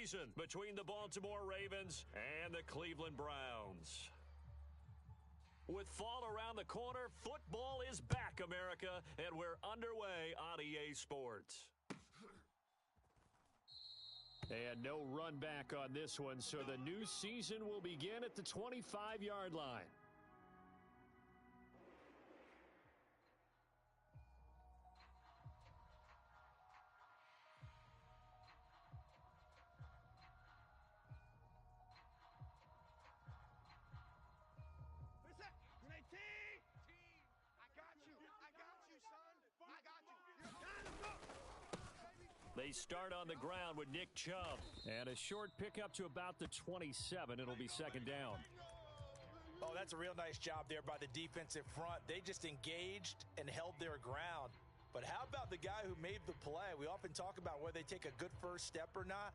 season between the Baltimore Ravens and the Cleveland Browns. With fall around the corner, football is back, America, and we're underway on EA Sports. And no run back on this one, so the new season will begin at the 25-yard line. They start on the ground with Nick Chubb. And a short pickup to about the 27. It'll be second down. Oh, that's a real nice job there by the defensive front. They just engaged and held their ground. But how about the guy who made the play? We often talk about whether they take a good first step or not.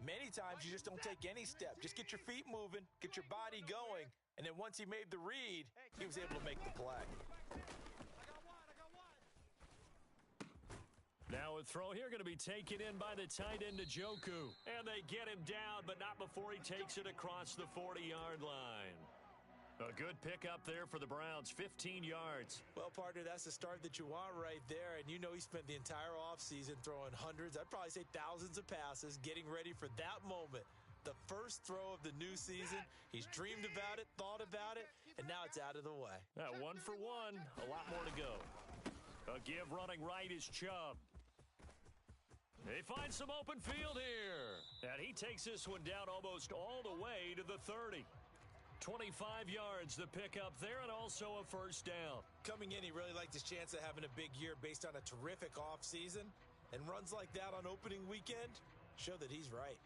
Many times you just don't take any step. Just get your feet moving, get your body going. And then once he made the read, he was able to make the play. Now a throw here going to be taken in by the tight end Njoku. And they get him down, but not before he takes it across the 40-yard line. A good pickup there for the Browns, 15 yards. Well, partner, that's the start that you want right there. And you know he spent the entire offseason throwing hundreds, I'd probably say thousands of passes, getting ready for that moment. The first throw of the new season. He's dreamed about it, thought about it, and now it's out of the way. 1 for 1, a lot more to go. A give running right is Chubb. They find some open field here. And he takes this one down almost all the way to the 30. 25 yards the pickup there, and also a first down. Coming in, he really liked his chance of having a big year based on a terrific offseason. And runs like that on opening weekend show that he's right.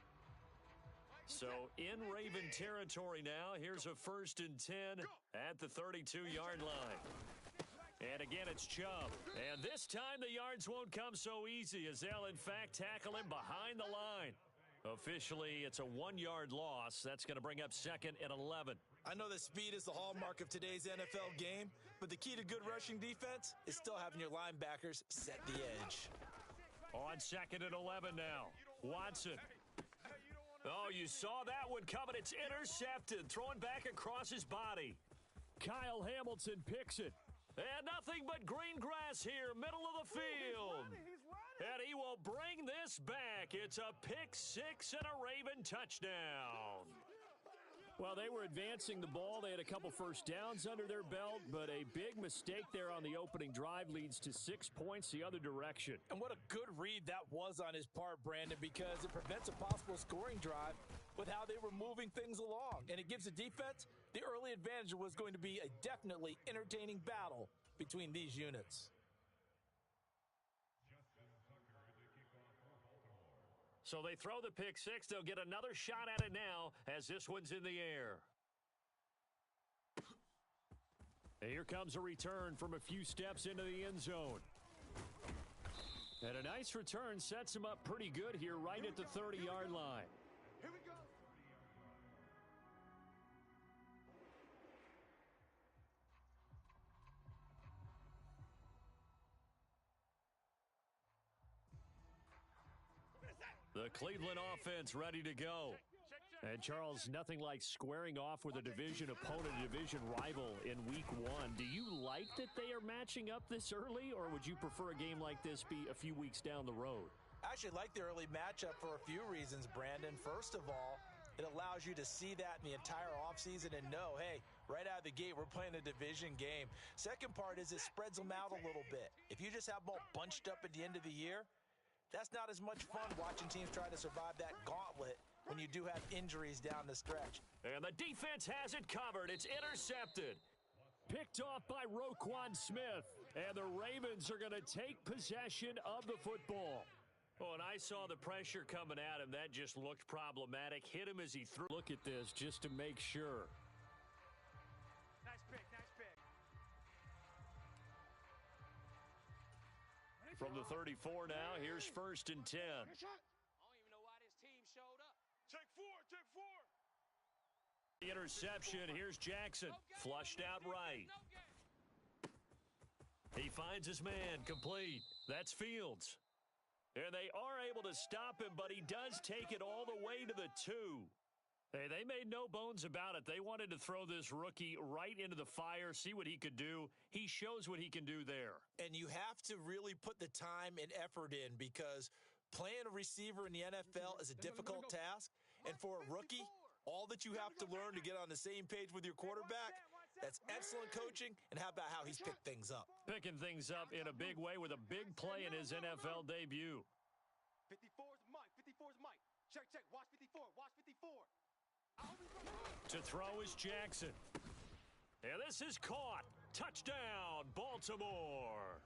So in Raven territory now. Here's a 1st and 10 at the 32-yard line. And again, it's Chubb. And this time the yards won't come so easy as they'll, in fact, tackle him behind the line. Officially, it's a 1-yard loss. That's going to bring up 2nd and 11. I know that speed is the hallmark of today's NFL game, but the key to good rushing defense is still having your linebackers set the edge. On 2nd and 11 now. Watson. Oh, you saw that one coming. It's intercepted. Throwing back across his body. Kyle Hamilton picks it. And nothing but green grass here, middle of the field. And he will bring this back. It's a pick six and a Raven touchdown. Well, they were advancing the ball. They had a couple first downs under their belt, but a big mistake there on the opening drive leads to 6 points the other direction. And what a good read that was on his part, Brandon, because it prevents a possible scoring drive with how they were moving things along. And it gives the defense the early advantage. Was going to be a definitely entertaining battle between these units. So they throw the pick six. They'll get another shot at it now as this one's in the air. And here comes a return from a few steps into the end zone. And a nice return sets him up pretty good here right at the 30-yard line. Here we go. The Cleveland offense ready to go. And, Charles, nothing like squaring off with a division opponent, a division rival in week one. Do you like that they are matching up this early, or would you prefer a game like this be a few weeks down the road? I actually like the early matchup for a few reasons, Brandon. First of all, it allows you to see that in the entire offseason and know, hey, right out of the gate, we're playing a division game. Second part is it spreads them out a little bit. If you just have them all bunched up at the end of the year, that's not as much fun watching teams try to survive that gauntlet when you do have injuries down the stretch. And the defense has it covered. It's intercepted. Picked off by Roquan Smith. And the Ravens are going to take possession of the football. Oh, and I saw the pressure coming at him. That just looked problematic. Hit him as he threw. Look at this just to make sure. Nice pick, nice pick. From the 34 now, here's 1st and 10. I don't even know why this team showed up. Take four, take four. The interception, here's Jackson. Flushed out right. He finds his man, complete. That's Fields. And they are able to stop him, but he does take it all the way to the 2. Hey, they made no bones about it. They wanted to throw this rookie right into the fire, see what he could do. He shows what he can do there. And you have to really put the time and effort in because playing a receiver in the NFL is a difficult task. And for a rookie, all that you have to learn to get on the same page with your quarterback, that's excellent coaching. And how about how he's picked things up? Picking things up in a big way with a big play in his NFL debut. 54's Mike. 54's Mike. Check. Watch 54. Watch 54. To throw is Jackson. And this is caught. Touchdown, Baltimore.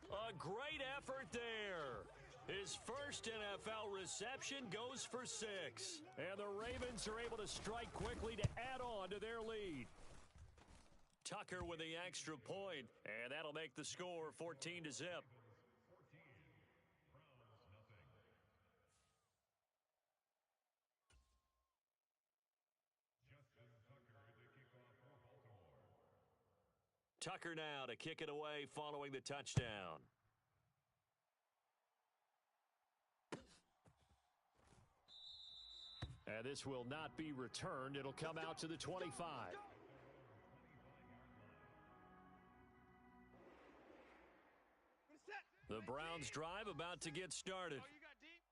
A great effort there. His first NFL reception goes for 6. And the Ravens are able to strike quickly to add on to their lead. Tucker with the extra point, and that'll make the score 14-0. Tucker now to kick it away following the touchdown. And this will not be returned. It'll come out to the 25. The Browns drive about to get started.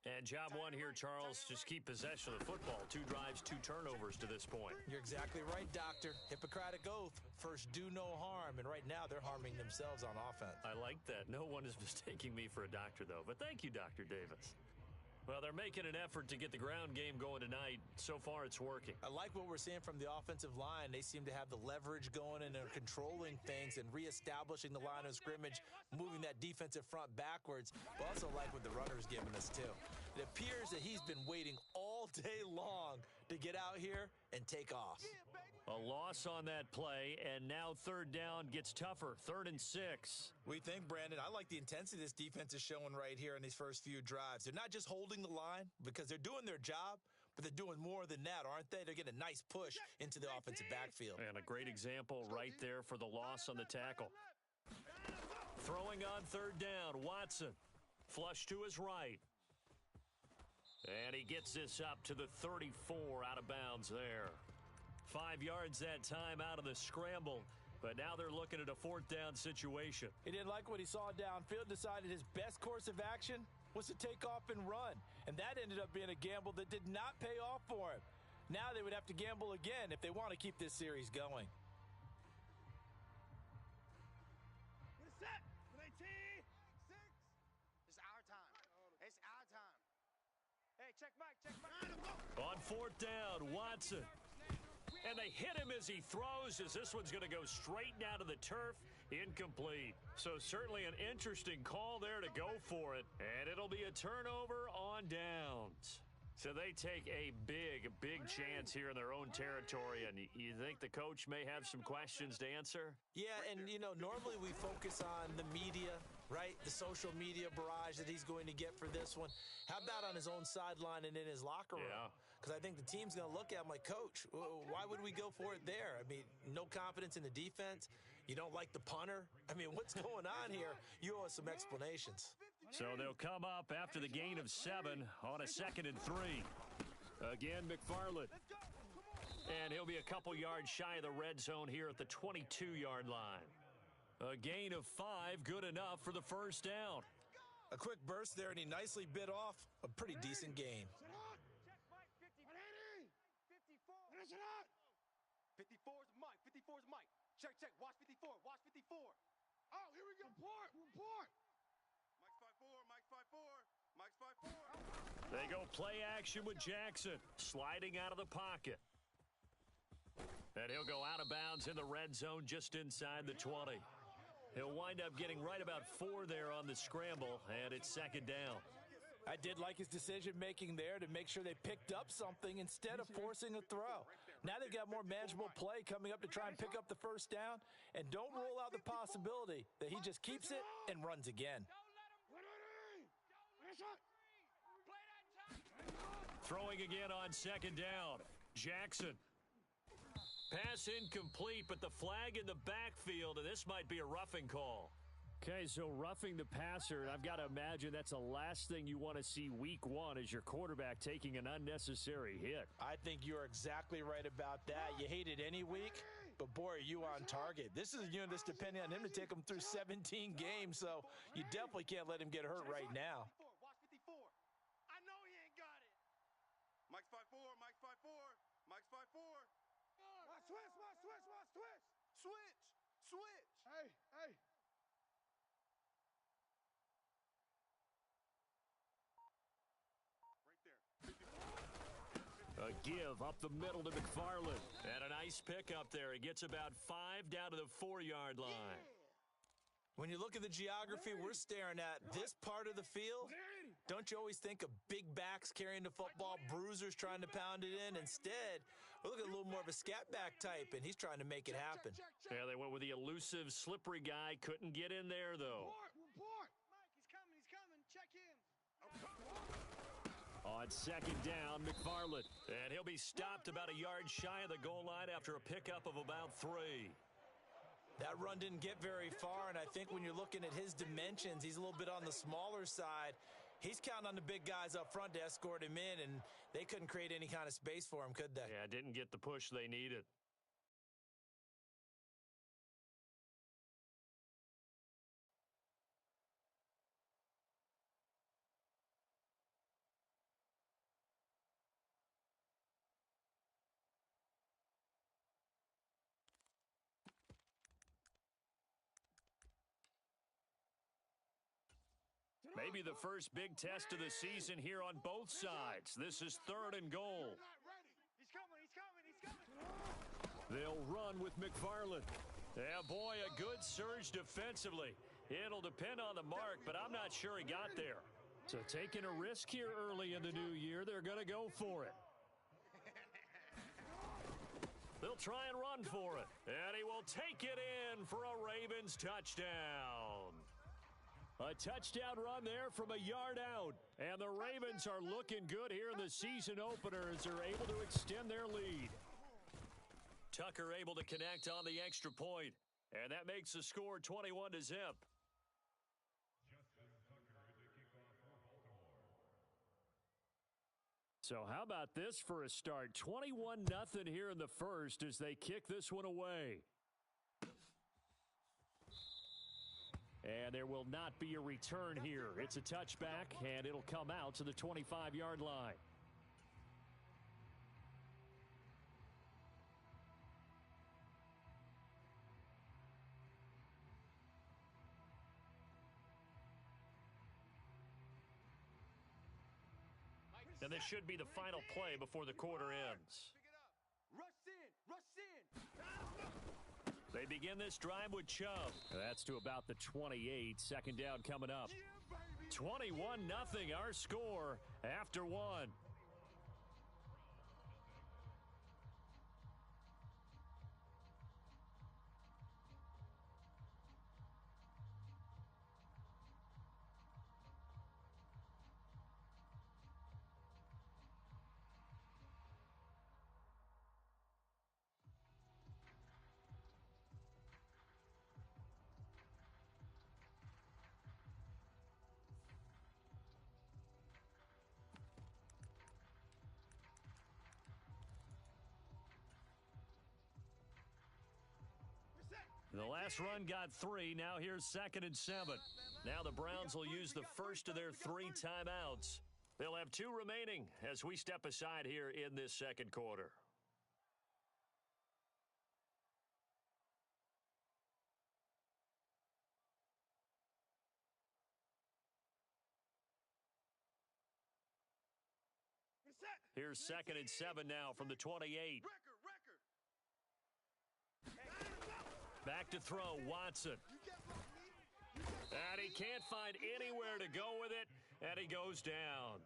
And job one here, Charles, just keep possession of the football. 2 drives, 2 turnovers to this point. You're exactly right, Doctor. Hippocratic oath. First, do no harm. And right now, they're harming themselves on offense. I like that. No one is mistaking me for a doctor, though. But thank you, Dr. Davis. Well, they're making an effort to get the ground game going tonight. So far, it's working. I like what we're seeing from the offensive line. They seem to have the leverage going and they're controlling things and reestablishing the line of scrimmage, moving that defensive front backwards. But also like what the runner's giving us, too. It appears that he's been waiting all day long to get out here and take off. A loss on that play, and now 3rd down gets tougher. 3rd and 6. We think, Brandon, I like the intensity this defense is showing right here in these first few drives. They're not just holding the line because they're doing their job, but they're doing more than that, aren't they? They're getting a nice push into the offensive backfield. And a great example right there for the loss on the tackle. Throwing on 3rd down, Watson. Flush to his right. And he gets this up to the 34 out of bounds there. 5 yards that time out of the scramble, but now they're looking at a 4th down situation. He didn't like what he saw downfield, decided his best course of action was to take off and run, and that ended up being a gamble that did not pay off for him. Now they would have to gamble again if they want to keep this series going. Get set. 18. 6. It's our time. It's our time. Hey, check Mike. On 4th down, Watson. And they hit him as he throws, as this one's going to go straight down to the turf. Incomplete. So certainly an interesting call there to go for it. And it'll be a turnover on downs. So they take a big chance here in their own territory, and you think the coach may have some questions to answer? Yeah, and, normally we focus on the media, right? The social media barrage that he's going to get for this one. How about on his own sideline and in his locker room? Yeah. Because I think the team's going to look at him like, Coach, why would we go for it there? I mean, no confidence in the defense. You don't like the punter. I mean, what's going on here? You owe us some explanations. So they'll come up after the gain of 7 on a 2nd and 3. Again, McFarland. And he'll be a couple yards shy of the red zone here at the 22-yard line. A gain of 5, good enough for the 1st down. A quick burst there, and he nicely bit off a pretty decent gain. 54's Mike. 54's Mike. Check. Watch 54. Watch 54. Oh, here we go. Report. Mike's 5-4. They go play action with Jackson, sliding out of the pocket. And he'll go out of bounds in the red zone just inside the 20. He'll wind up getting right about 4 there on the scramble, and it's 2nd down. I did like his decision-making there to make sure they picked up something instead of forcing a throw. Now they've got more manageable play coming up to try and pick up the 1st down, and don't rule out the possibility that he just keeps it and runs again. Throwing again on 2nd down. Jackson. Pass incomplete, but the flag in the backfield, and this might be a roughing call. Okay, so roughing the passer, I've got to imagine that's the last thing you want to see week one is your quarterback taking an unnecessary hit. I think you're exactly right about that. You hate it any week, but boy, are you on target. This is a unit that's depending on him to take him through 17 games, so you definitely can't let him get hurt right now. Watch 54. I know he ain't got it. Mike's 5'4", Mike's 5'4", Mike's 5'4". Watch switch, watch switch, watch switch. Switch, switch. Hey, hey. A give up the middle to McFarland. And a nice pick up there. He gets about 5 down to the 4-yard line. When you look at the geography we're staring at, this part of the field, don't you always think of big backs carrying the football, bruisers trying to pound it in? Instead, we're looking at a little more of a scat back type, and he's trying to make it happen. Yeah, they went with the elusive, slippery guy. Couldn't get in there, though. Report. Mike, he's coming. Check in. On second down, McFarland. And he'll be stopped about a yard shy of the goal line after a pickup of about 3. That run didn't get very far, and I think when you're looking at his dimensions, he's a little bit on the smaller side. He's counting on the big guys up front to escort him in, and they couldn't create any kind of space for him, could they? Yeah, didn't get the push they needed. Maybe the first big test of the season here on both sides. This is 3rd and goal. He's coming. They'll run with McFarland. Yeah, boy, a good surge defensively. It'll depend on the mark, but I'm not sure he got there. So taking a risk here early in the new year, they're going to go for it. They'll try and run for it. And he will take it in for a Ravens touchdown. A touchdown run there from a yard out. And the Ravens are looking good here in the season opener as they're able to extend their lead. Tucker able to connect on the extra point. And that makes the score 21-0. So how about this for a start? 21-0 here in the first as they kick this one away. And there will not be a return here. It's a touchback, and it'll come out to the 25-yard line. And this should be the final play before the quarter ends. Rush in. They begin this drive with Chubb. That's to about the 28. Second down coming up. 21-0 our score after 1. The last run got 3. Now here's 2nd and 7. Now the Browns will use the first of their 3 timeouts. They'll have 2 remaining as we step aside here in this second quarter. Here's 2nd and 7 now from the 28. Back to throw, Watson. And he can't find anywhere to go with it, and he goes down.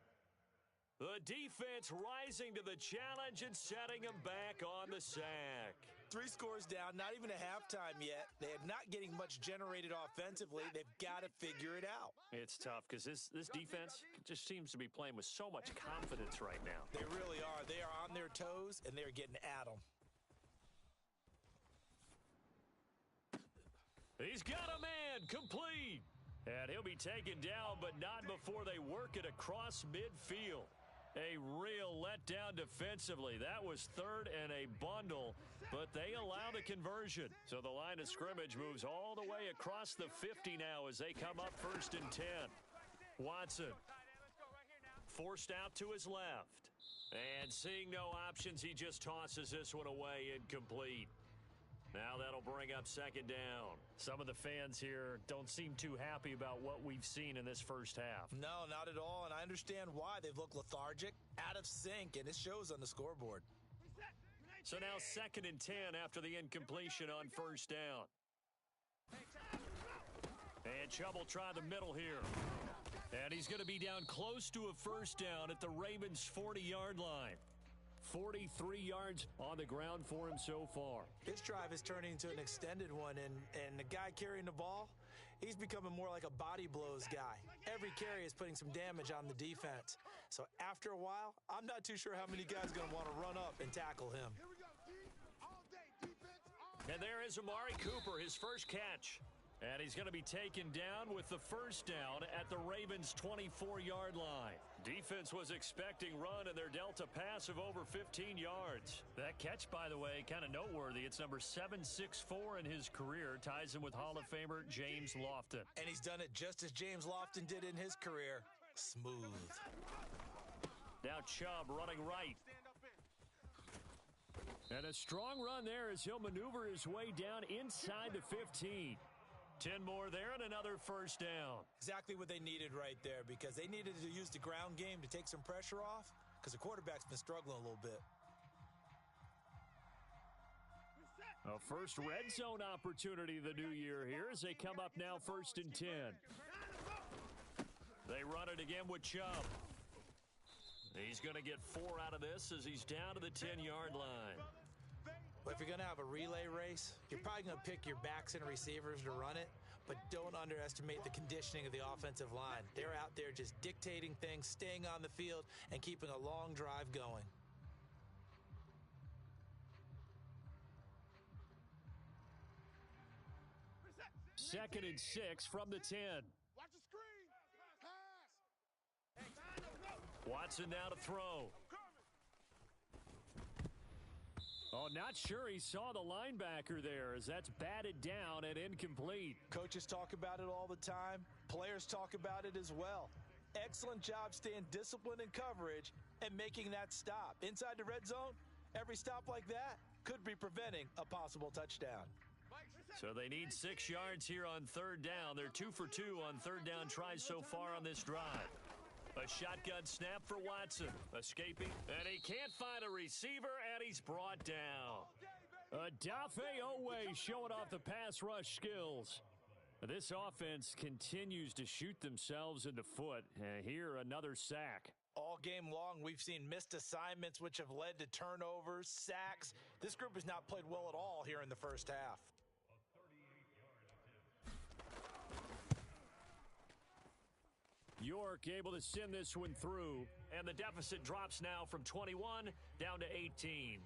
The defense rising to the challenge and setting him back on the sack. 3 scores down, not even a halftime yet. They are not getting much generated offensively. They've got to figure it out. It's tough because this defense just seems to be playing with so much confidence right now. They really are. They are on their toes, and they're getting at them. He's got a man, complete. And he'll be taken down, but not before they work it across midfield. A real letdown defensively. That was third and a bundle, but they allow the conversion. So the line of scrimmage moves all the way across the 50 now as they come up 1st and 10. Watson forced out to his left. And seeing no options, he just tosses this one away, incomplete. Now that'll bring up 2nd down. Some of the fans here don't seem too happy about what we've seen in this first half. No, not at all, and I understand why. They've looked lethargic, out of sync, and it shows on the scoreboard. So now 2nd and 10 after the incompletion on 1st down. And Chubb will try the middle here. And he's going to be down close to a 1st down at the Ravens' 40-yard line. 43 yards on the ground for him so far. This drive is turning into an extended one, and the guy carrying the ball, he's becoming more like a body blows guy. Every carry is putting some damage on the defense. So after a while, I'm not too sure how many guys are going to want to run up and tackle him. And there is Amari Cooper, his first catch. And he's going to be taken down with the 1st down at the Ravens' 24-yard line. Defense was expecting run, and they're dealt a pass of over 15 yards. That catch, by the way, kind of noteworthy. It's number 764 in his career. Ties him with Hall of Famer James Lofton. And he's done it just as James Lofton did in his career. Smooth. Now Chubb running right. And a strong run there as he'll maneuver his way down inside the 15. 10 more there and another 1st down. Exactly what they needed right there, because they needed to use the ground game to take some pressure off, because the quarterback's been struggling a little bit. A first red zone opportunity the new year here as they come up now 1st and 10. They run it again with Chubb. He's going to get 4 out of this as he's down to the 10-yard line. But if you're going to have a relay race, you're probably going to pick your backs and receivers to run it, but don't underestimate the conditioning of the offensive line. They're out there just dictating things, staying on the field, and keeping a long drive going. Second and 6 from the 10. Watch the screen. Pass. Watson now to throw. Oh, not sure he saw the linebacker there as that's batted down and incomplete. Coaches talk about it all the time. Players talk about it as well. Excellent job staying disciplined in coverage and making that stop. Inside the red zone, every stop like that could be preventing a possible touchdown. So they need 6 yards here on 3rd down. They're 2 for 2 on 3rd down tries so far on this drive. A shotgun snap for Watson. Escaping, and he can't find a receiver, and he's brought down. Odafe Oweh showing off the pass rush skills. This offense continues to shoot themselves in the foot. Here, another sack. All game long, we've seen missed assignments, which have led to turnovers, sacks. This group has not played well at all here in the first half. York able to send this one through, and the deficit drops now from 21 down to 18.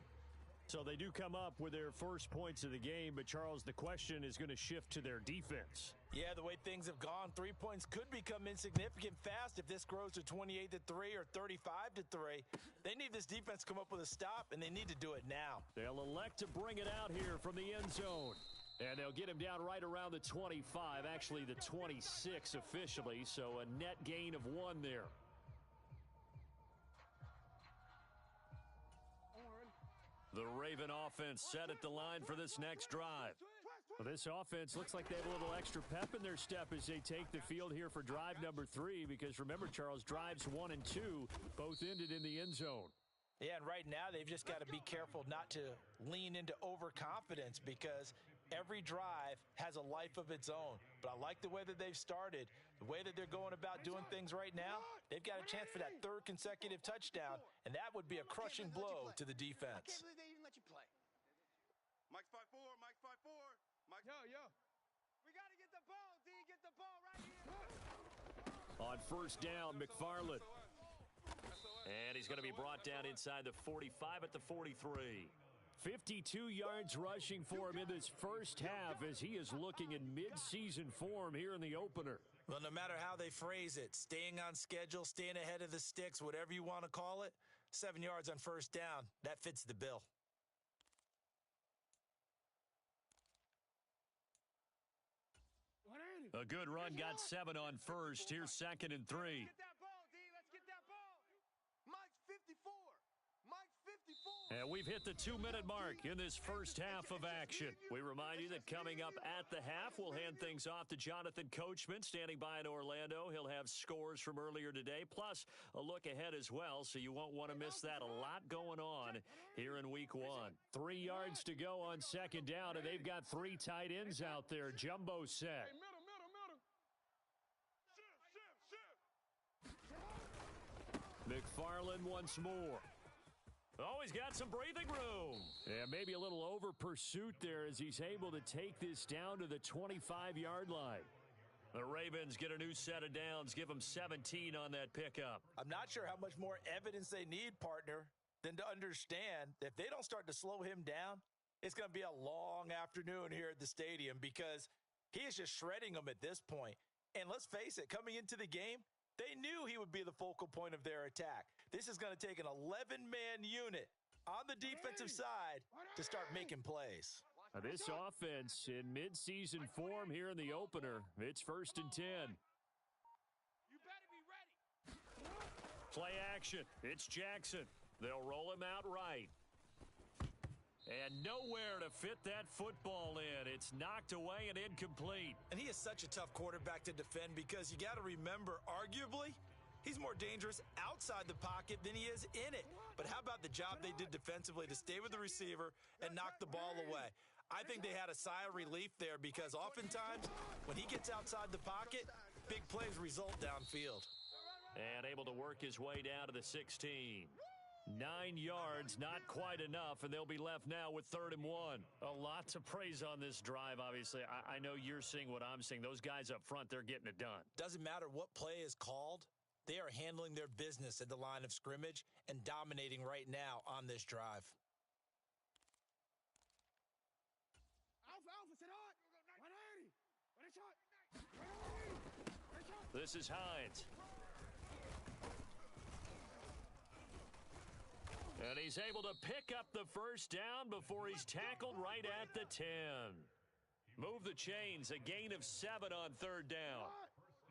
So they do come up with their first points of the game, but Charles, the question is going to shift to their defense. Yeah, the way things have gone, 3 points could become insignificant fast if this grows to 28-3 or 35-3. They need this defense to come up with a stop, and they need to do it now. They'll elect to bring it out here from the end zone. And they'll get him down right around the 25, actually the 26 officially, so a net gain of 1 there. The Raven offense set at the line for this next drive. Well, this offense looks like they have a little extra pep in their step as they take the field here for drive number 3, because remember, Charles, drives 1 and 2 both ended in the end zone. Yeah, and right now they've just got to be careful not to lean into overconfidence, because every drive has a life of its own. But I like the way that they've started, the way that they're going about doing things right now. They've got a chance for that 3rd consecutive touchdown, and that would be a crushing blow to the defense. I can't believe they even let you play. Mike's 5-4, Mike's 5-4. Mike. Yo. We got to get the ball, D. Get the ball right here. On 1st down, McFarland. And he's going to be brought down inside the 45 at the 43. 52 yards rushing for him in this first half as he is looking in mid-season form here in the opener. Well, no matter how they phrase it, staying on schedule, staying ahead of the sticks, whatever you want to call it, 7 yards on first down, that fits the bill. A good run got 7 on first. Here's 2nd and 3. Get that ball, D. Let's get that ball. Mike's 54. Mike's 54. And we've hit the 2-minute mark in this first half of action. We remind you that coming up at the half, we'll hand things off to Jonathan Coachman standing by in Orlando. He'll have scores from earlier today, plus a look ahead as well, so you won't want to miss that. A lot going on here in week 1. 3 yards to go on 2nd down, and they've got 3 tight ends out there. Jumbo set. McFarland once more. Oh, he's got some breathing room. And maybe a little over pursuit there as he's able to take this down to the 25-yard line. The Ravens get a new set of downs, give them 17 on that pickup. I'm not sure how much more evidence they need, partner, than to understand that if they don't start to slow him down, it's going to be a long afternoon here at the stadium because he is just shredding them at this point. And let's face it, coming into the game, they knew he would be the focal point of their attack. This is going to take an 11-man unit on the defensive side to start making plays. This offense in midseason form here in the opener. It's 1st and 10. You better be ready. Play action. It's Jackson. They'll roll him out right. And nowhere to fit that football in. It's knocked away and incomplete. And he is such a tough quarterback to defend because you got to remember, arguably, he's more dangerous outside the pocket than he is in it. But how about the job they did defensively to stay with the receiver and knock the ball away? I think they had a sigh of relief there because oftentimes when he gets outside the pocket, big plays result downfield. And able to work his way down to the 16. 9 yards, not quite enough, and they'll be left now with 3rd and 1. A lot to praise on this drive, obviously. I know you're seeing what I'm seeing. Those guys up front, they're getting it done. Doesn't matter what play is called. They are handling their business at the line of scrimmage and dominating right now on this drive. Alpha, sit hard. 180. Ready, shot. This is Hines. And he's able to pick up the first down before he's tackled right at the 10. Move the chains, a gain of 7 on 3rd down.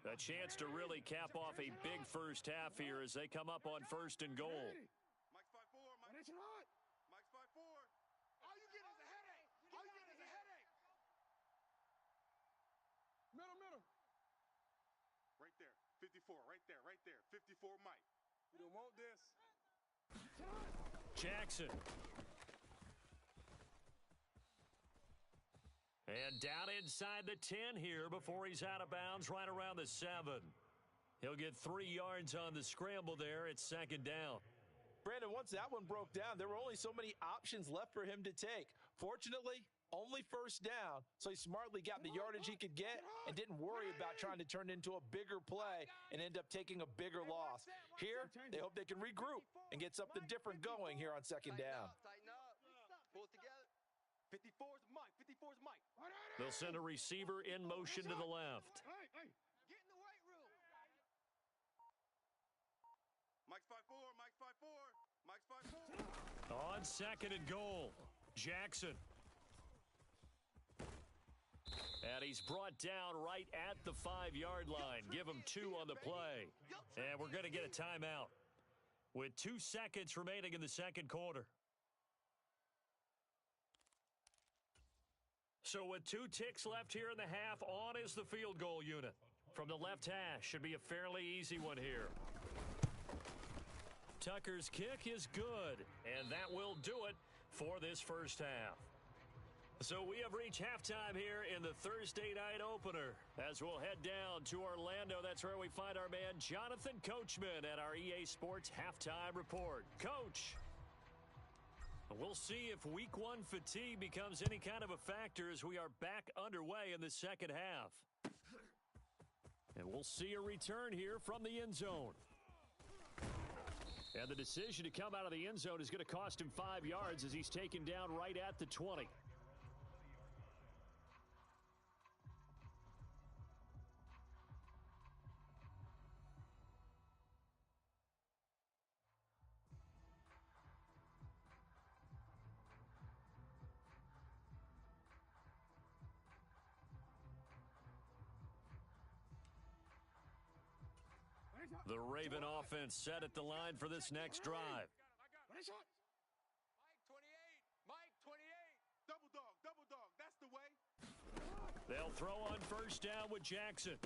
A chance to really cap off a big first half here as they come up on 1st and goal. Mike's 5-4. Mike's 5-4. All you get is a headache. All you get is a headache. Middle. Right there. 54. Right there. 54 Mike. You don't want this. Jackson. And down inside the 10 here before he's out of bounds right around the 7. He'll get 3 yards on the scramble there. It's 2nd down. Brandon, once that one broke down, there were only so many options left for him to take. Fortunately, only 1st down, so he smartly got the yardage he could get and didn't worry about trying to turn it into a bigger play and end up taking a bigger loss. Here, they hope they can regroup and get something different going here on 2nd down. Tighten up. Pull it together. 54's Mike. 54's Mike. They'll send a receiver in motion to the left. Get in the weight room. Mike's 5-4. Mike's 5-4. Mike's 5-4. On 2nd and goal, Jackson. And he's brought down right at the 5-yard line. Give him 2 on the play. And we're going to get a timeout with 2 seconds remaining in the 2nd quarter. So with 2 ticks left here in the half, on is the field goal unit. From the left hash, should be a fairly easy one here. Tucker's kick is good, and that will do it for this first half. So we have reached halftime here in the Thursday night opener. As we'll head down to Orlando, that's where we find our man Jonathan Coachman at our EA Sports Halftime Report. Coach, we'll see if week 1 fatigue becomes any kind of a factor as we are back underway in the 2nd half. And we'll see a return here from the end zone. And the decision to come out of the end zone is going to cost him 5 yards as he's taken down right at the 20. The Raven offense set at the line for this next drive. Mike 28. Mike 28. Double dog. That's the way. They'll throw on first down with Jackson.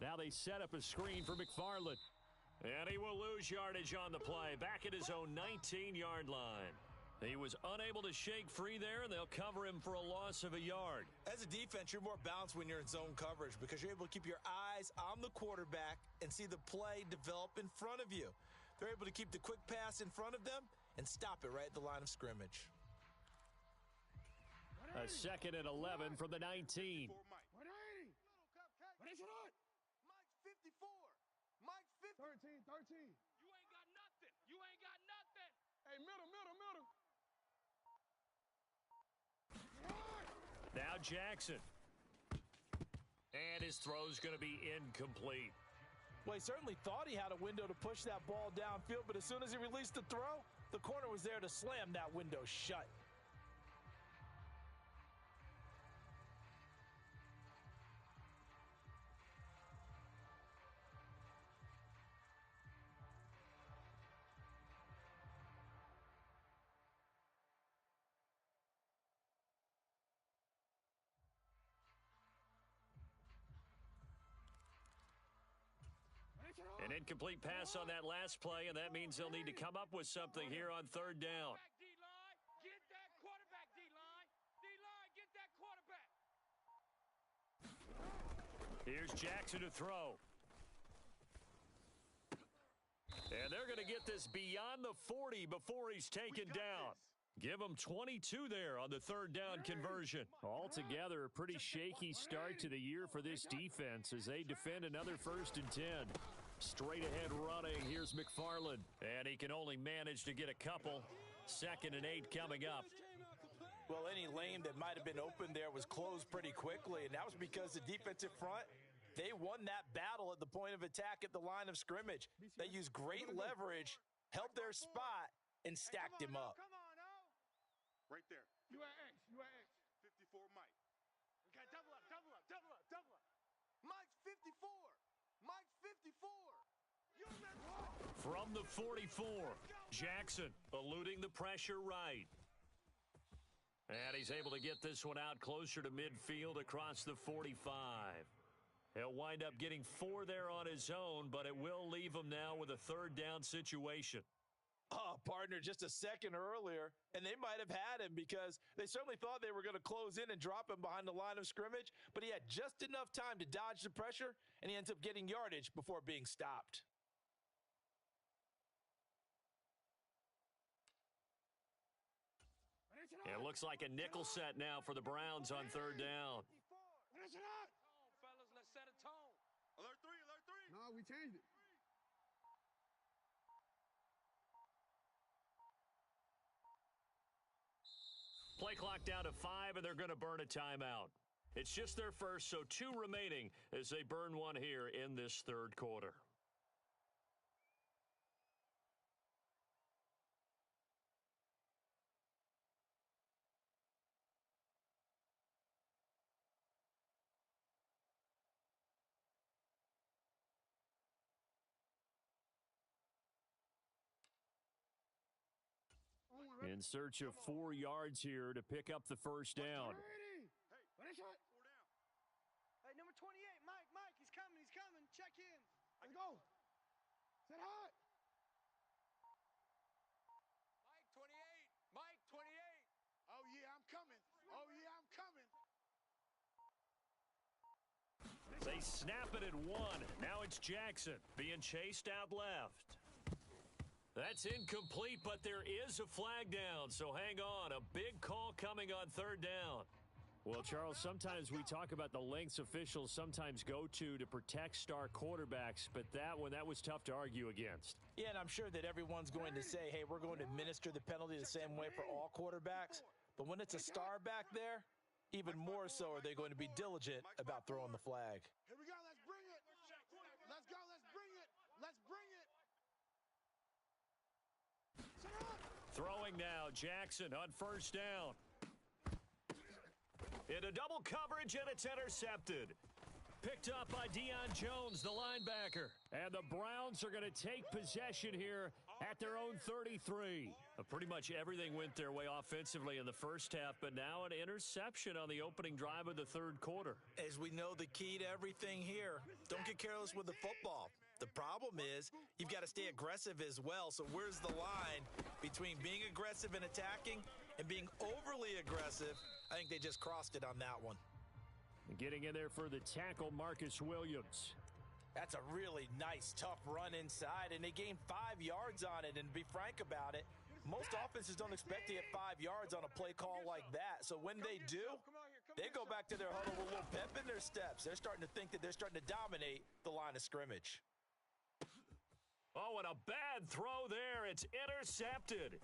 Now they set up a screen for McFarland. And he will lose yardage on the play, back at his own 19-yard line. He was unable to shake free there, and they'll cover him for a loss of a yard. As a defense, you're more balanced when you're in zone coverage because you're able to keep your eyes on the quarterback and see the play develop in front of you. They're able to keep the quick pass in front of them and stop it right at the line of scrimmage. A 2nd and 11 from the 19. 54 Mike. 180. What is it on? Mike 54. Mike 50. 13. You ain't got nothing. You ain't got nothing. Hey, middle. Now Jackson. And his throw's going to be incomplete. Well, he certainly thought he had a window to push that ball downfield, but as soon as he released the throw, the corner was there to slam that window shut. An incomplete pass on that last play, and that means they'll need to come up with something here on third down. D-line, get that quarterback, D-line. D-line, get that quarterback. Here's Jackson to throw. And they're going to get this beyond the 40 before he's taken down. Give him 22 there on the third down conversion. Altogether, a pretty shaky start to the year for this defense as they defend another 1st and 10. Straight ahead running, here's McFarland. And he can only manage to get a couple. 2nd and 8 coming up. Well, any lane that might have been open there was closed pretty quickly, and that was because the defensive front, they won that battle at the point of attack at the line of scrimmage. They used great leverage, held their spot, and stacked him up. Come on, now. Right there. You at X. 54 Mike. We got double up. Mike 54. Mike 54. From the 44, Jackson eluding the pressure right. And he's able to get this one out closer to midfield across the 45. He'll wind up getting 4 there on his own, but it will leave him now with a 3rd down situation. Oh, partner, just a second earlier, and they might have had him because they certainly thought they were going to close in and drop him behind the line of scrimmage, but he had just enough time to dodge the pressure, and he ends up getting yardage before being stopped. It looks like a nickel set now for the Browns on 3rd down. What is it on? Tone, fellas, let's set a tone. Alert 3. No, we changed it. Play clock down to 5, and they're going to burn a timeout. It's just their first, so 2 remaining as they burn one here in this 3rd quarter. In search of 4 yards here to pick up the first down. What is it? 4 down. Hey, number 28, Mike, he's coming. Check in. Let's go. Set hot. Mike 28. Oh, yeah, I'm coming. They snap it at 1. Now it's Jackson being chased out left. That's incomplete, but there is a flag down, so hang on. A big call coming on 3rd down. Well, Charles, sometimes we talk about the lengths officials sometimes go to protect star quarterbacks, but that was tough to argue against. Yeah, and I'm sure that everyone's going to say, hey, we're going to administer the penalty the same way for all quarterbacks. But when it's a star back there, even more so are they going to be diligent about throwing the flag. Here we go. Let's bring it. Let's go. Let's bring it. Let's bring it. Throwing now, Jackson on first down. Into double coverage, and it's intercepted. Picked up by Deion Jones, the linebacker. And the Browns are going to take possession here at their own 33. Pretty much everything went their way offensively in the first half, but now an interception on the opening drive of the third quarter. As we know, the key to everything here, don't get careless with the football. The problem is you've got to stay aggressive as well. So where's the line between being aggressive and attacking and being overly aggressive? I think they just crossed it on that one. Getting in there for the tackle, Marcus Williams. That's a really nice, tough run inside, and they gained 5 yards on it. And to be frank about it, most offenses don't expect to get 5 yards on a play call like that. So when they do, they go back to their huddle with a little pep in their steps. They're starting to think that they're starting to dominate the line of scrimmage. Oh, and a bad throw there. It's intercepted.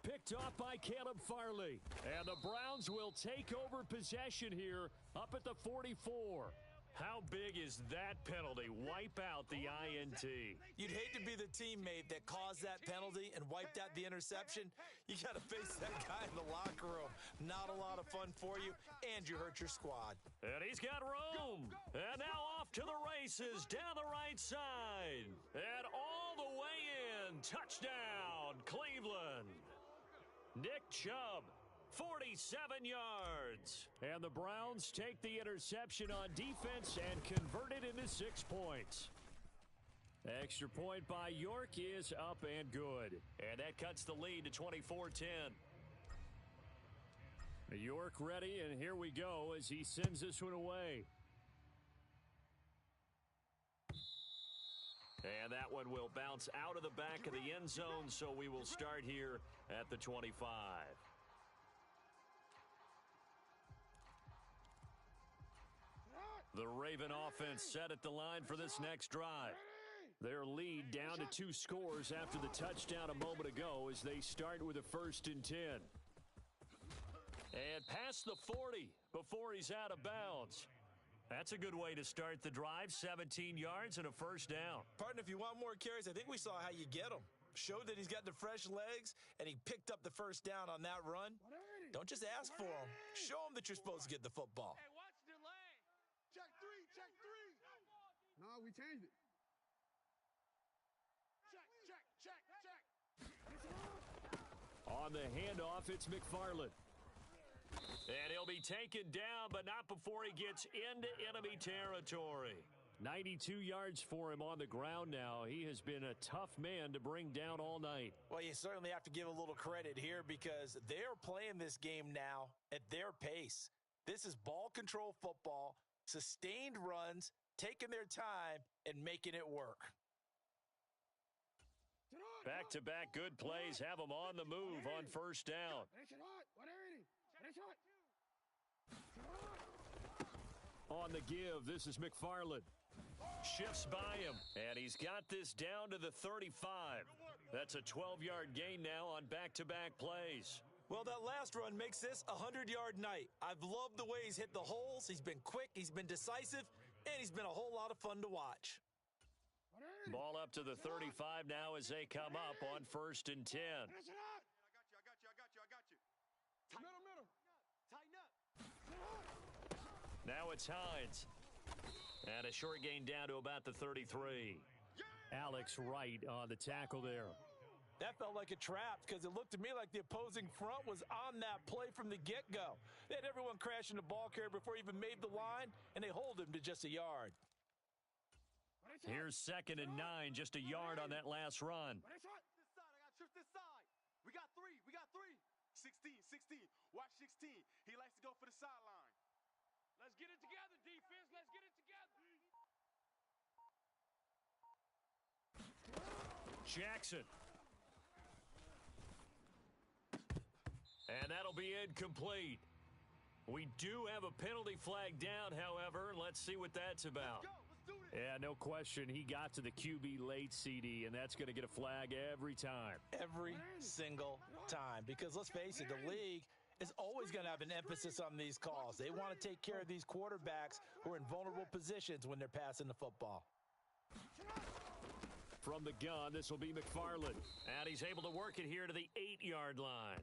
Picked off by Caleb Farley. And the Browns will take over possession here up at the 44. How big is that penalty? Wipe out the INT. You'd hate to be the teammate that caused that penalty and wiped out the interception. You got to face that guy in the locker room. Not a lot of fun for you, and you hurt your squad. And he's got room. And now off to the races down the right side. And all the way in. Touchdown, Cleveland. Nick Chubb, 47 yards. And the Browns take the interception on defense and convert it into 6 points. Extra point by York is up and good. And that cuts the lead to 24-10. York ready, and here we go as he sends this one away. And that one will bounce out of the back of the end zone, so we will start here at the 25. The Raven offense set at the line for this next drive. Their lead down to 2 scores after the touchdown a moment ago as they start with a 1st and 10. And past the 40 before he's out of bounds. That's a good way to start the drive, 17 yards and a 1st down. Partner, if you want more carries, I think we saw how you get them. Showed that he's got the fresh legs, and he picked up the 1st down on that run. Don't just ask for him. Show him that you're supposed to get the football. Hey, watch the lane. Check 3. Check 3. No, we changed it. Check. On the handoff, it's McFarland. And he'll be taken down, but not before he gets into enemy territory. 92 yards for him on the ground now. He has been a tough man to bring down all night. Well, you certainly have to give a little credit here because they're playing this game now at their pace. This is ball control football, sustained runs, taking their time, and making it work. Back-to-back good plays have them on the move on 1st down. On the give, this is McFarland. Shifts by him, and he's got this down to the 35. That's a 12-yard gain now on back-to-back plays. Well, that last run makes this a 100-yard night. I've loved the way he's hit the holes. He's been quick, he's been decisive, and he's been a whole lot of fun to watch. Ball up to the 35 now as they come up on 1st and 10. I got you. Middle. Tighten up. Now it's Hines. And a short gain down to about the 33. Alex Wright on the tackle there. That felt like a trap because it looked to me like the opposing front was on that play from the get-go. They had everyone crashing the ball carrier before he even made the line, and they hold him to just a yard. Here's 2nd and 9, just a yard on that last run. This side. I got to trip this side. We got 3. 16. Watch 16. He likes to go for the sideline. Let's get it together, defense. Let's get it together. Jackson. And that'll be incomplete. We do have a penalty flag down, however. Let's see what that's about. Yeah, no question. He got to the QB late, CD, and that's going to get a flag every time. Every single time. Because let's face it, the league is always going to have an emphasis on these calls. They want to take care of these quarterbacks who are in vulnerable positions when they're passing the football. From the gun, this will be McFarland. And he's able to work it here to the 8-yard line.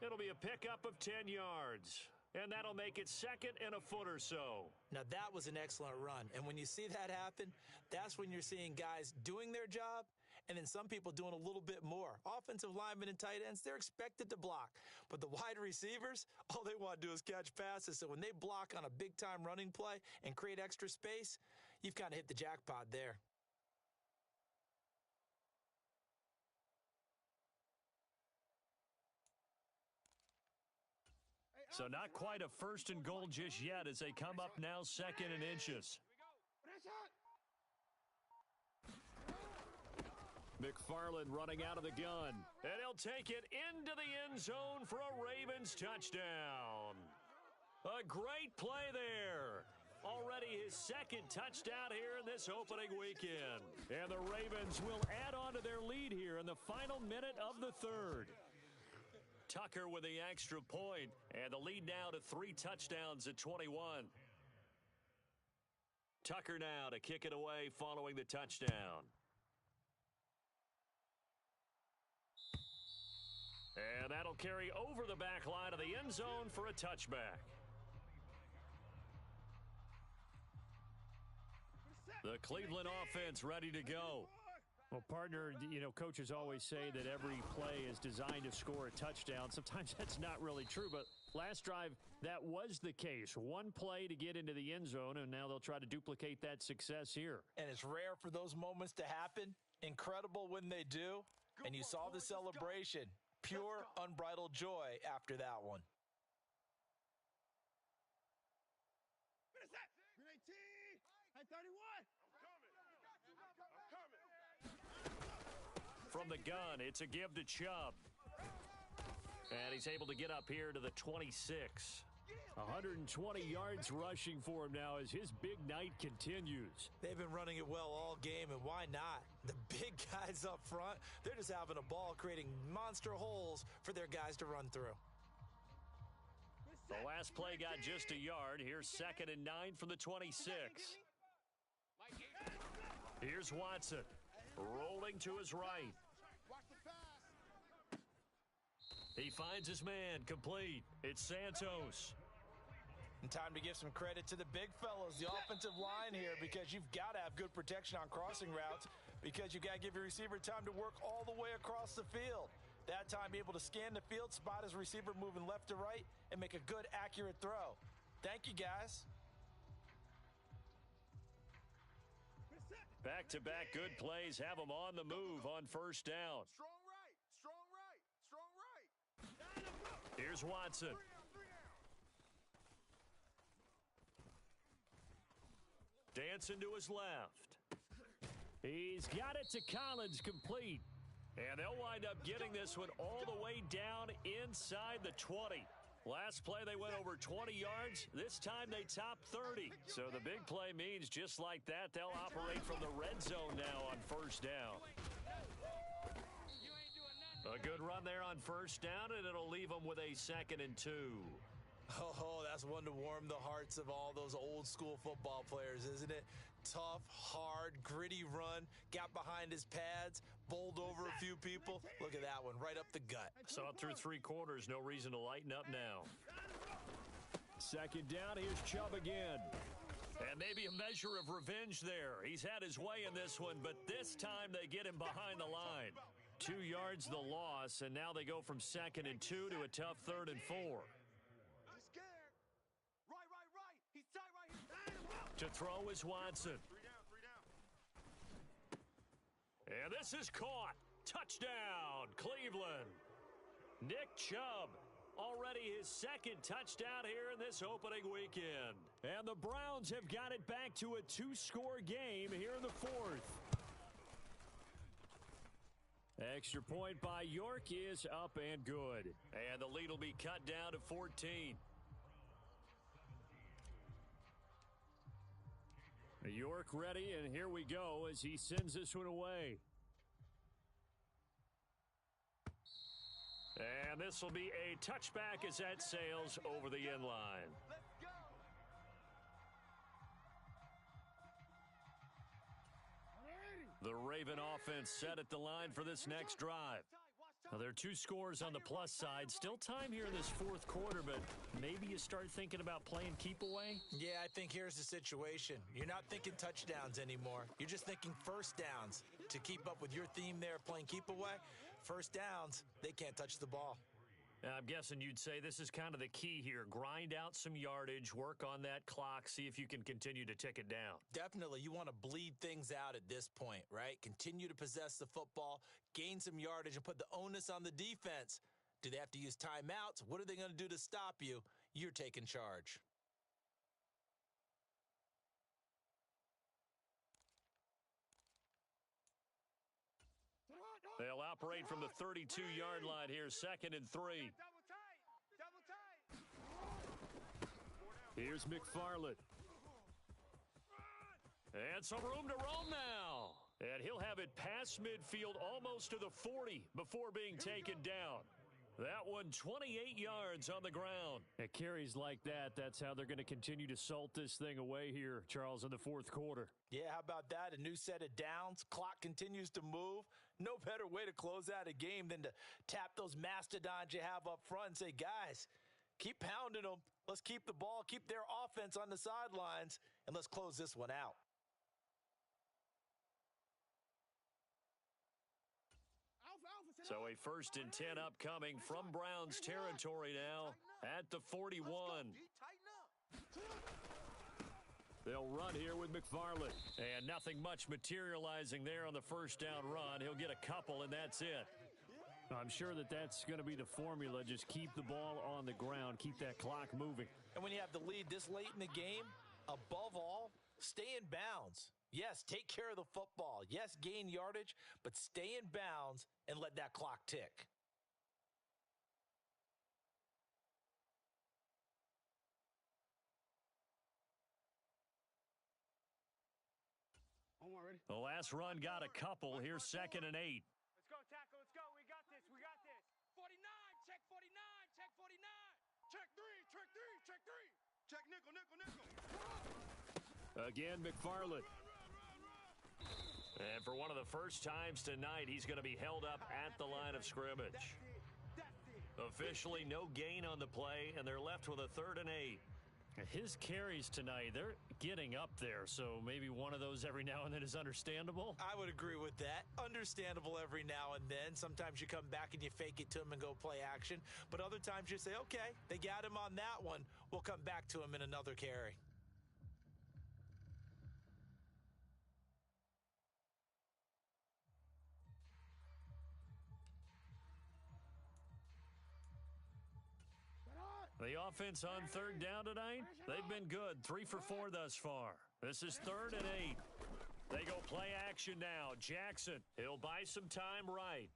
It'll be a pickup of 10 yards. And that'll make it second and a foot or so. Now, that was an excellent run. And when you see that happen, that's when you're seeing guys doing their job and then some people doing a little bit more. Offensive linemen and tight ends, they're expected to block. But the wide receivers, all they want to do is catch passes. So when they block on a big-time running play and create extra space, you've kind of hit the jackpot there. So not quite a first and goal just yet as they come up now second and inches. McFarland running out of the gun. And he'll take it into the end zone for a Ravens touchdown. A great play there. Already his second touchdown here in this opening weekend. And the Ravens will add on to their lead here in the final minute of the third. Tucker with the extra point, and the lead now to 3 touchdowns at 21. Tucker now to kick it away following the touchdown. And that'll carry over the back line of the end zone for a touchback. The Cleveland offense ready to go. Well, partner, you know, coaches always say that every play is designed to score a touchdown. Sometimes that's not really true, but last drive, that was the case. One play to get into the end zone, and now they'll try to duplicate that success here. And it's rare for those moments to happen. Incredible when they do. And you saw the celebration. Pure, unbridled joy after that one. From the gun, it's a give to Chubb. And he's able to get up here to the 26. 120 yards rushing for him now as his big night continues. They've been running it well all game, and why not? The big guys up front, they're just having a ball, creating monster holes for their guys to run through. The last play got just a yard. Here's 2nd and 9 from the 26. Here's Watson, rolling to his right. He finds his man, complete. It's Santos. And time to give some credit to the big fellas, the offensive line here, because you've got to have good protection on crossing routes, because you've got to give your receiver time to work all the way across the field. That time, be able to scan the field, spot his receiver moving left to right, and make a good, accurate throw. Thank you, guys. Back-to-back good plays have them on the move on first down. Strong right, strong right, strong right. Here's Watson. Dancing to his left. He's got it to Collins, complete. And they'll wind up getting this one all the way down inside the 20. Last play they went over 20 yards. This time they top 30. So the big play means just like that, they'll operate from the red zone now on first down. A good run there on first down, and it'll leave them with a 2nd and 2. Oh, that's one to warm the hearts of all those old school football players, isn't it? Tough, hard, gritty run, got behind his pads, bowled over a few people. Look at that one, right up the gut. Saw it through 3 quarters, no reason to lighten up now. 2nd down, here's Chubb again. And maybe a measure of revenge there. He's had his way in this one, but this time they get him behind the line. 2 yards the loss, and now they go from 2nd and 2 to a tough 3rd and 4. He's scared. Right. He's tight right here. To throw is Watson. 3 down. And this is caught. Touchdown, Cleveland. Nick Chubb, already his 2nd touchdown here in this opening weekend. And the Browns have got it back to a 2-score game here in the 4th. Extra point by York is up and good. And the lead will be cut down to 14. York ready, and here we go as he sends this one away. And this will be a touchback as that sails over the end line. The Raven offense set at the line for this next drive. Now, there are 2 scores on the plus side. Still time here in this fourth quarter, but maybe you start thinking about playing keep away? Yeah, I think here's the situation. You're not thinking touchdowns anymore. You're just thinking first downs. To keep up with your theme there, playing keep away, first downs, they can't touch the ball. I'm guessing you'd say this is kind of the key here. Grind out some yardage, work on that clock, see if you can continue to tick it down. Definitely. You want to bleed things out at this point, right? Continue to possess the football, gain some yardage, and put the onus on the defense. Do they have to use timeouts? What are they going to do to stop you? You're taking charge. They'll operate from the 32-yard line here, 2nd and 3. Double tight. Double tight. Here's McFarland. And some room to roam now. And he'll have it past midfield almost to the 40 before being taken down. That one 28 yards on the ground. At carries like that, that's how they're going to continue to salt this thing away here, Charles, in the fourth quarter. Yeah, how about that? A new set of downs. Clock continues to move. No better way to close out a game than to tap those mastodons you have up front and say, guys, keep pounding them. Let's keep the ball, keep their offense on the sidelines, and let's close this one out. So a 1st and 10 upcoming from Browns territory now at the 41. They'll run here with McFarland. And nothing much materializing there on the first down run. He'll get a couple, and that's it. I'm sure that that's going to be the formula. Just keep the ball on the ground. Keep that clock moving. And when you have the lead this late in the game, above all, stay in bounds. Yes, take care of the football. Yes, gain yardage, but stay in bounds and let that clock tick. The last run got a couple. Here's 2nd and 8. Let's go, tackle. Let's go. We got this. We got this. 49. Check 49. Check 49. Check 3. Check 3. Check 3. Check nickel, nickel, nickel. Again, McFarland. And for one of the first times tonight, he's going to be held up at the line of scrimmage. Officially no gain on the play, and they're left with a 3rd and 8. His carries tonight, they're getting up there, so maybe one of those every now and then is understandable. I would agree with that. Understandable every now and then. Sometimes you come back and you fake it to him and go play action. But other times you say, okay, they got him on that one. We'll come back to him in another carry. The offense on 3rd down tonight, they've been good. 3 for 4 thus far. This is 3rd and 8. They go play action now. Jackson, he'll buy some time right.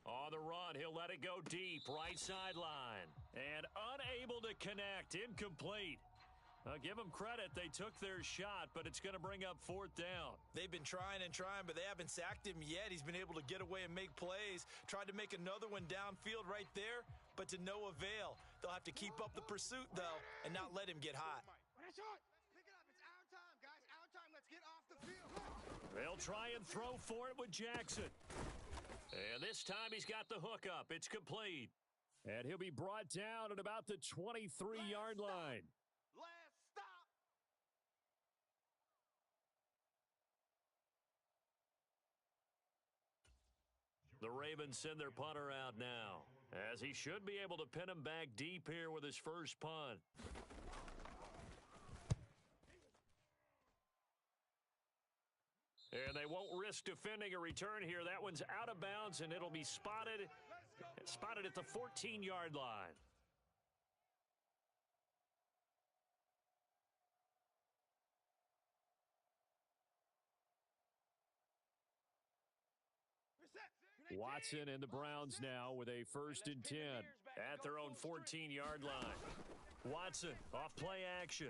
On the run, he'll let it go deep, right sideline. And unable to connect, incomplete. Give them credit. They took their shot, but it's going to bring up 4th down. They've been trying and trying, but they haven't sacked him yet. He's been able to get away and make plays. Tried to make another one downfield right there, but to no avail. They'll have to keep up the pursuit, though, and not let him get hot. Pick it up. It's our time, guys. Our time. Let's get off the field. They'll try and throw for it with Jackson. And this time he's got the hook up. It's complete. And he'll be brought down at about the 23-yard line. Last stop. The Ravens send their punter out now, as he should be able to pin him back deep here with his first punt. And they won't risk defending a return here. That one's out of bounds, and it'll be spotted at the 14-yard line. Watson and the Browns now with a 1st and 10 at their own 14-yard line. Watson off play action.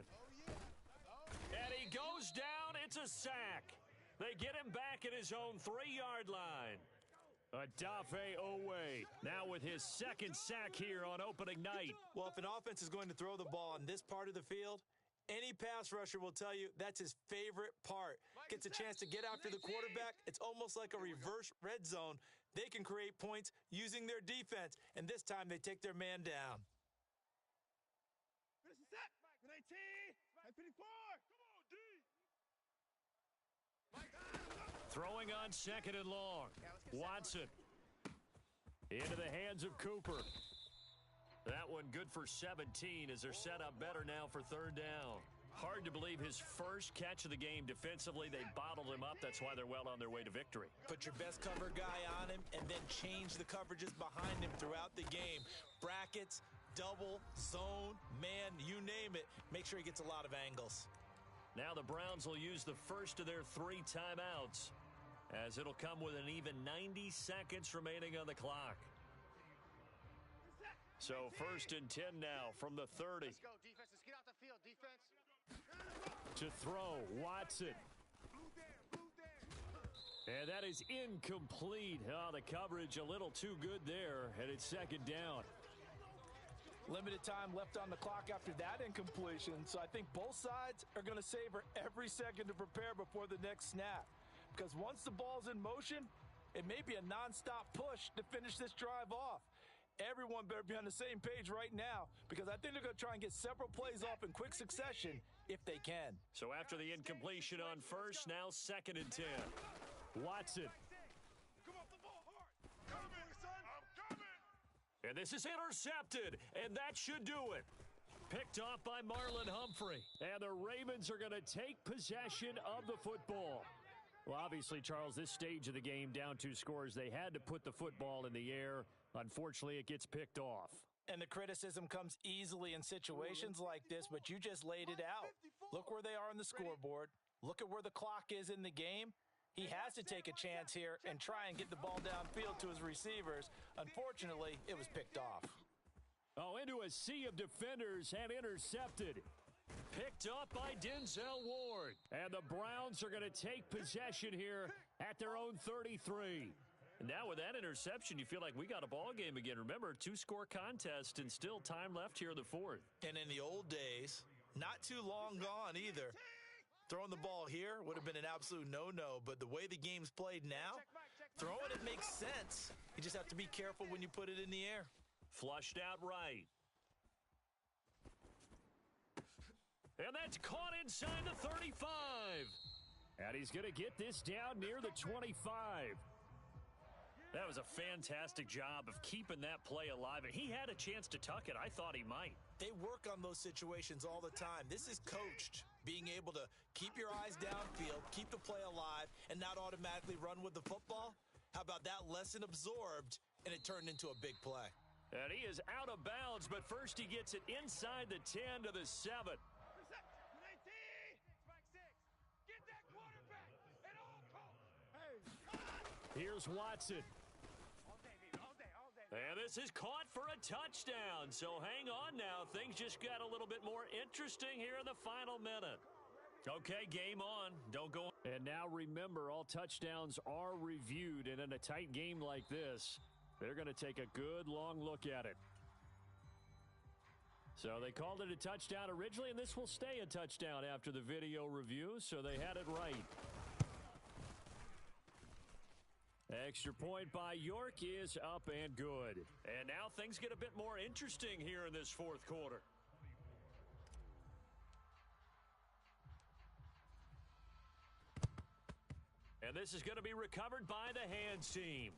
And he goes down It's a sack. They get him back at his own 3-yard line. Odafe Oweh now with his second sack here on opening night. Well, if an offense is going to throw the ball on this part of the field, any pass rusher will tell you that's his favorite part. Gets a chance to get after the quarterback. It's almost like a reverse red zone. They can create points using their defense, and this time they take their man down. Finish the set. 19. 54. Come on, D. Throwing on second and long. Watson into the hands of Cooper. That one good for 17 as they're set up better now for third down. Hard to believe his first catch of the game defensively. They bottled him up. That's why they're well on their way to victory. Put your best cover guy on him and then change the coverages behind him throughout the game. Brackets, double, zone, man, you name it. Make sure he gets a lot of angles. Now the Browns will use the first of their 3 timeouts, as it'll come with an even 90 seconds remaining on the clock. So first and 10 now from the 30. Let's go, defense. Let's get out the field, defense. To throw, Watson. And that is incomplete. Oh, the coverage a little too good there, and it's second down. Limited time left on the clock after that incompletion, so I think both sides are going to savor every second to prepare before the next snap. Because once the ball's in motion, it may be a nonstop push to finish this drive off. Everyone better be on the same page right now, because I think they're going to try and get several plays off in quick succession if they can. So after the incompletion on first, now second and 10. Watson. Come off the ball hard. Coming, son. I'm coming. And this is intercepted, and that should do it. Picked off by Marlon Humphrey. And the Ravens are going to take possession of the football. Well, obviously, Charles, this stage of the game, down 2 scores, they had to put the football in the air. Unfortunately, it gets picked off. And the criticism comes easily in situations like this, but you just laid it out. Look where they are on the scoreboard. Look at where the clock is in the game. He has to take a chance here and try and get the ball downfield to his receivers. Unfortunately, it was picked off. Oh, into a sea of defenders and intercepted. Picked up by Denzel Ward. And the Browns are going to take possession here at their own 33. And now with that interception, you feel like we got a ball game again. Remember, 2-score contest and still time left here in the 4th. And in the old days, not too long gone either. Throwing the ball here would have been an absolute no-no, but the way the game's played now, throwing it makes sense. You just have to be careful when you put it in the air. Flushed out right. And that's caught inside the 35. And he's going to get this down near the 25. That was a fantastic job of keeping that play alive. And he had a chance to tuck it. I thought he might. They work on those situations all the time. This is coached. Being able to keep your eyes downfield, keep the play alive, and not automatically run with the football. How about that lesson absorbed, and it turned into a big play? And he is out of bounds, but first he gets it inside the 10 to the 7. Get that quarterback at all costs. Here's Watson. All day, baby. All day, all day. And this is caught for a touchdown. So hang on now. Things just got a little bit more interesting here in the final minute. Okay, game on. Don't go on. And now remember, all touchdowns are reviewed. And in a tight game like this, they're going to take a good long look at it. So they called it a touchdown originally, and this will stay a touchdown after the video review, so they had it right. Extra point by York is up and good. And now things get a bit more interesting here in this 4th quarter. And this is going to be recovered by the Hands team.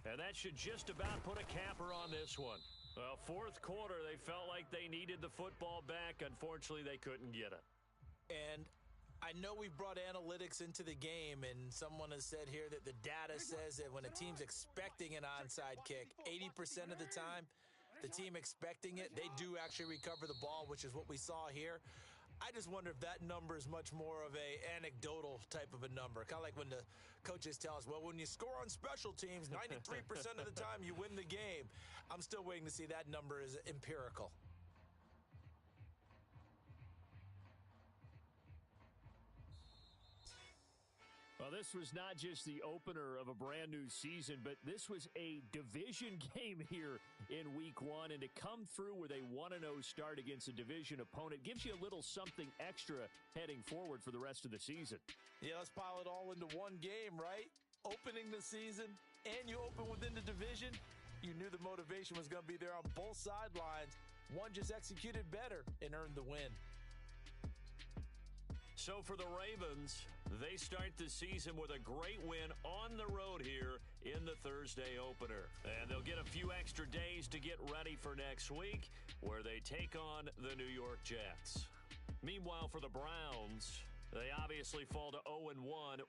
And that should just about put a capper on this one. Well, 4th quarter, they felt like they needed the football back. Unfortunately, they couldn't get it. And I know we've brought analytics into the game, and someone has said here that the data says that when a team's expecting an onside kick, 80% of the time, the team expecting it, they do actually recover the ball, which is what we saw here. I just wonder if that number is much more of a anecdotal type of a number. Kind of like when the coaches tell us, well, when you score on special teams, 93% of the time you win the game. I'm still waiting to see that number is empirical. Well, this was not just the opener of a brand new season, but this was a division game here in week one. And to come through with a 1-0 start against a division opponent gives you a little something extra heading forward for the rest of the season. Yeah, let's pile it all into one game, right? Opening the season, and you open within the division. You knew the motivation was going to be there on both sidelines. One just executed better and earned the win. So for the Ravens, they start the season with a great win on the road here in the Thursday opener. And they'll get a few extra days to get ready for next week, where they take on the New York Jets. Meanwhile, for the Browns, they obviously fall to 0-1.